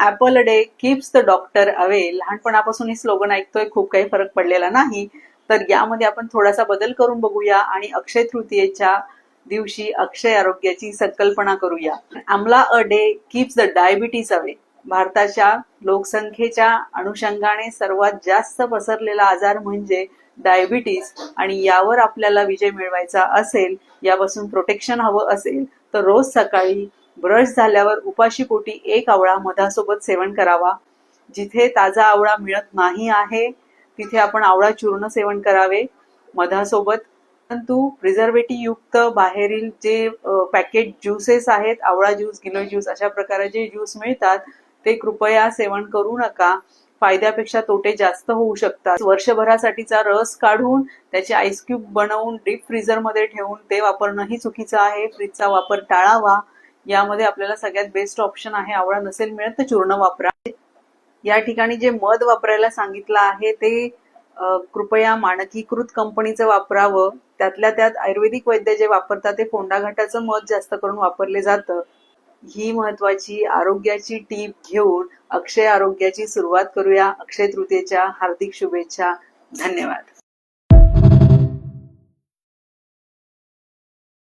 Apple a day keeps the doctor away. लहानपणापासून ही slogan ऐकतोय, खूप काही फरक पडलेला नाही. तर यामध्ये आपण थोडासा बदल करून बघूया आणि अक्षय तृतीयेच्या दिवशी अक्षय आरोग्याची संकल्पना करूया. आमला a day keeps the diabetes away. भारताच्या लोकसंख्येच्या अनुषंगाने सर्वात जास्त पसरलेला आजार म्हणजे डायबिटीज, आणि यावर आपल्याला विजय मिळवायचा असेल, यापासून प्रोटेक्शन हवं असेल, तर रोज सकाळी ब्रश झाल्यावर उपाशी पोटी एक आवळा मधासोबत सेवन करावा. जिथे ताजा आवळा मिळत नाही आहे तिथे आपण आवळा चूर्ण सेवन करावे मधासोबत. परंतु प्रिझर्वेटिव्ह युक्त बाहेरील जे पॅकेट ज्युसेस आहेत, आवळा ज्यूस, गिलोय ज्यूस, अशा प्रकारे जे ज्यूस मिळतात ते कृपया सेवन करू नका. फायद्यापेक्षा तोटे जास्त होऊ शकतात. वर्षभरासाठीचा रस काढून त्याचे आईस क्यूब बनवून डीप फ्रीजर मध्ये ठेवून ते वापरणंही चुकीचं आहे. फ्रीजचा वापर टाळावा. यामध्ये आपल्याला सगळ्यात बेस्ट ऑप्शन आहे, आवळा नसेल मिळत तर चूर्ण वापरा. या ठिकाणी जे मध वापरायला सांगितलं आहे ते कृपया मानकीकृत कंपनीचं वापरावं. त्यातल्या त्यात आयुर्वेदिक वैद्य जे वापरतात ते फोंडाघाटाचं मध जास्त करून वापरले जातं. ही महत्वाची आरोग्याची टीप घेऊन अक्षय आरोग्याची सुरुवात करूया. अक्षय तृतीयेच्या हार्दिक शुभेच्छा. धन्यवाद.